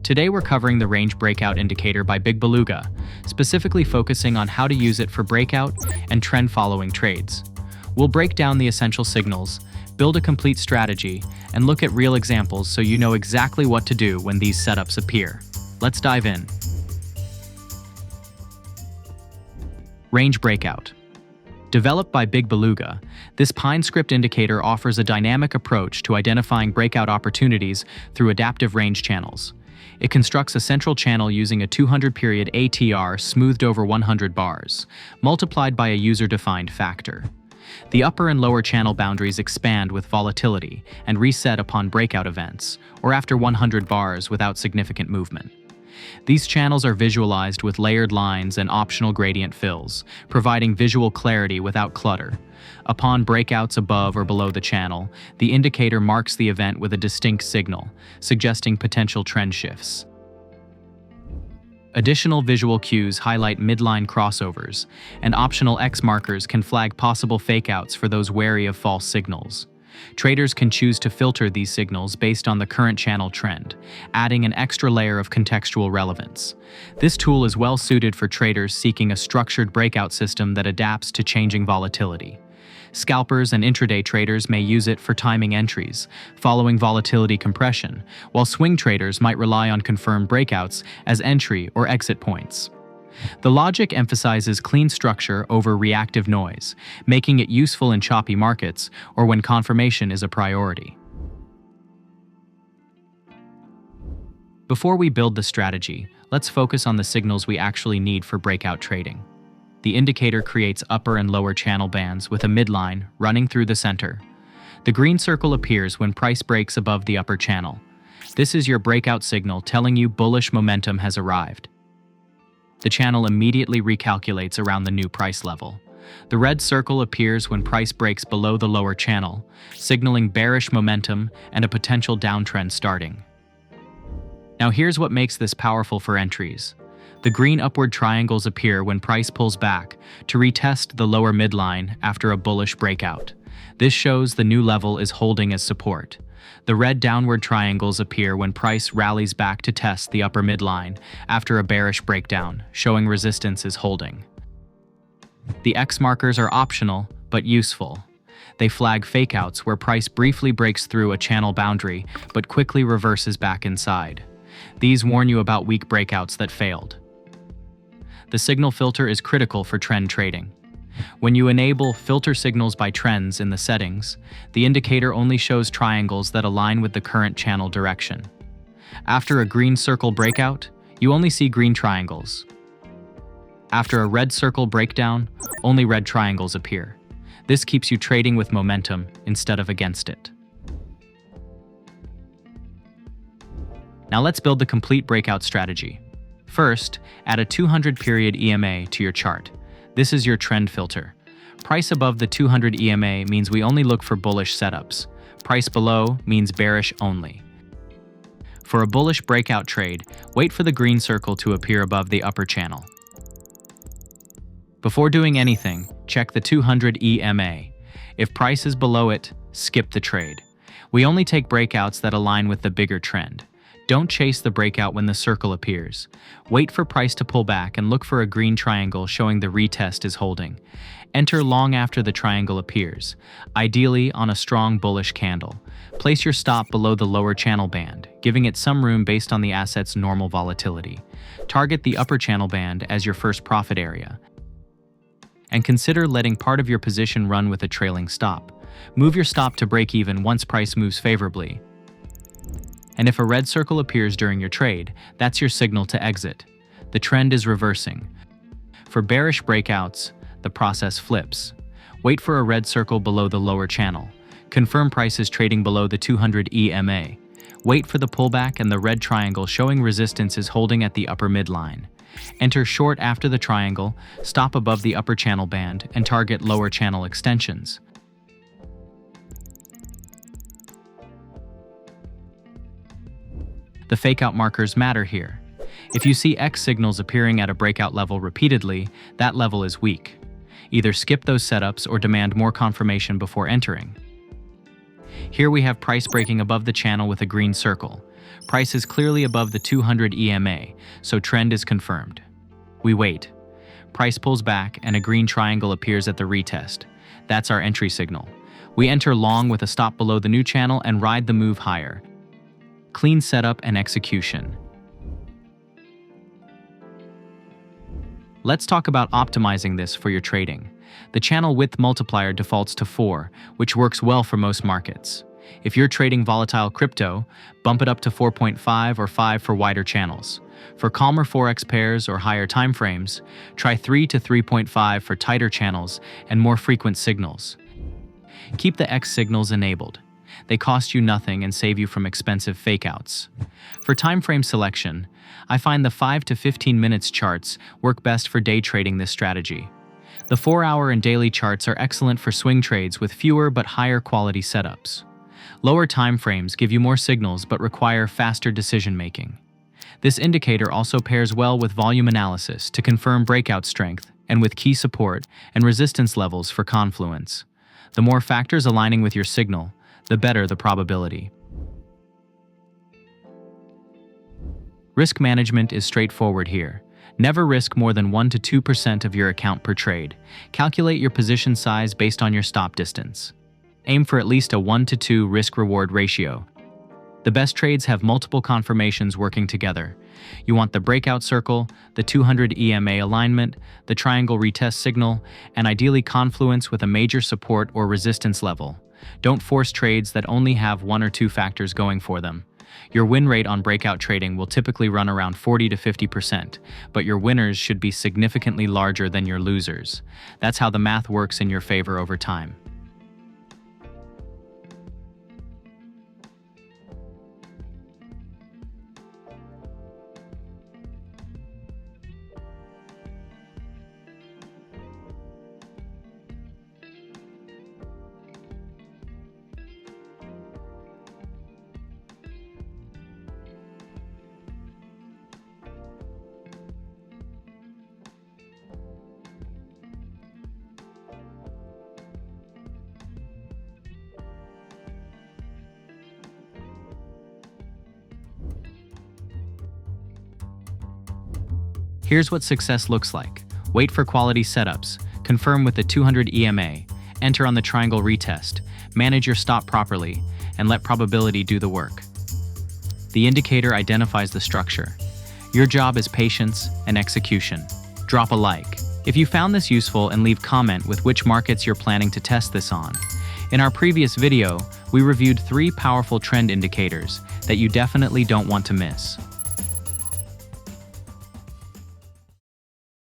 Today we're covering the Range Breakout Indicator by Big Beluga, specifically focusing on how to use it for breakout and trend-following trades. We'll break down the essential signals, build a complete strategy, and look at real examples so you know exactly what to do when these setups appear. Let's dive in. Range Breakout. Developed by Big Beluga, this Pine script indicator offers a dynamic approach to identifying breakout opportunities through adaptive range channels. It constructs a central channel using a 200-period ATR smoothed over 100 bars, multiplied by a user-defined factor. The upper and lower channel boundaries expand with volatility and reset upon breakout events, or after 100 bars without significant movement. These channels are visualized with layered lines and optional gradient fills, providing visual clarity without clutter. Upon breakouts above or below the channel, the indicator marks the event with a distinct signal, suggesting potential trend shifts. Additional visual cues highlight midline crossovers, and optional X markers can flag possible fakeouts for those wary of false signals. Traders can choose to filter these signals based on the current channel trend, adding an extra layer of contextual relevance. This tool is well suited for traders seeking a structured breakout system that adapts to changing volatility. Scalpers and intraday traders may use it for timing entries, following volatility compression, while swing traders might rely on confirmed breakouts as entry or exit points. The logic emphasizes clean structure over reactive noise, making it useful in choppy markets or when confirmation is a priority. Before we build the strategy, let's focus on the signals we actually need for breakout trading. The indicator creates upper and lower channel bands with a midline running through the center. The green circle appears when price breaks above the upper channel. This is your breakout signal telling you bullish momentum has arrived. The channel immediately recalculates around the new price level. The red circle appears when price breaks below the lower channel, signaling bearish momentum and a potential downtrend starting. Now here's what makes this powerful for entries. The green upward triangles appear when price pulls back to retest the lower midline after a bullish breakout. This shows the new level is holding as support. The red downward triangles appear when price rallies back to test the upper midline after a bearish breakdown, showing resistance is holding. The X markers are optional, but useful. They flag fakeouts where price briefly breaks through a channel boundary, but quickly reverses back inside. These warn you about weak breakouts that failed. The signal filter is critical for trend trading. When you enable filter signals by trends in the settings, the indicator only shows triangles that align with the current channel direction. After a green circle breakout, you only see green triangles. After a red circle breakdown, only red triangles appear. This keeps you trading with momentum instead of against it. Now let's build the complete breakout strategy. First, add a 200-period EMA to your chart. This is your trend filter. Price above the 200 EMA means we only look for bullish setups. Price below means bearish only. For a bullish breakout trade, wait for the green circle to appear above the upper channel. Before doing anything, check the 200 EMA. If price is below it, skip the trade. We only take breakouts that align with the bigger trend. Don't chase the breakout when the circle appears. Wait for price to pull back and look for a green triangle showing the retest is holding. Enter long after the triangle appears, ideally on a strong bullish candle. Place your stop below the lower channel band, giving it some room based on the asset's normal volatility. Target the upper channel band as your first profit area. And consider letting part of your position run with a trailing stop. Move your stop to break even once price moves favorably. And if a red circle appears during your trade, that's your signal to exit. The trend is reversing. For bearish breakouts, the process flips. Wait for a red circle below the lower channel. Confirm price is trading below the 200 EMA. Wait for the pullback and the red triangle showing resistance is holding at the upper midline. Enter short after the triangle, stop above the upper channel band, and target lower channel extensions. The fakeout markers matter here. If you see X signals appearing at a breakout level repeatedly, that level is weak. Either skip those setups or demand more confirmation before entering. Here we have price breaking above the channel with a green circle. Price is clearly above the 200 EMA, so trend is confirmed. We wait. Price pulls back and a green triangle appears at the retest. That's our entry signal. We enter long with a stop below the new channel and ride the move higher. Clean setup and execution. Let's talk about optimizing this for your trading. The channel width multiplier defaults to 4, which works well for most markets. If you're trading volatile crypto, bump it up to 4.5 or 5 for wider channels. For calmer Forex pairs or higher timeframes, try 3 to 3.5 for tighter channels and more frequent signals. Keep the X signals enabled. They cost you nothing and save you from expensive fakeouts. For timeframe selection, I find the 5 to 15 minutes charts work best for day trading this strategy. The 4-hour and daily charts are excellent for swing trades with fewer but higher quality setups. Lower time frames give you more signals but require faster decision-making. This indicator also pairs well with volume analysis to confirm breakout strength and with key support and resistance levels for confluence. The more factors aligning with your signal, the better the probability. Risk management is straightforward here. Never risk more than 1 to 2% of your account per trade. Calculate your position size based on your stop distance. Aim for at least a 1 to 2 risk-reward ratio. The best trades have multiple confirmations working together. You want the breakout circle, the 200 EMA alignment, the triangle retest signal, and ideally confluence with a major support or resistance level. Don't force trades that only have 1 or 2 factors going for them. Your win rate on breakout trading will typically run around 40 to 50%, but your winners should be significantly larger than your losers. That's how the math works in your favor over time. Here's what success looks like. Wait for quality setups, confirm with the 200 EMA, enter on the triangle retest, manage your stop properly, and let probability do the work. The indicator identifies the structure. Your job is patience and execution. Drop a like if you found this useful and leave comment with which markets you're planning to test this on. In our previous video, we reviewed 3 powerful trend indicators that you definitely don't want to miss.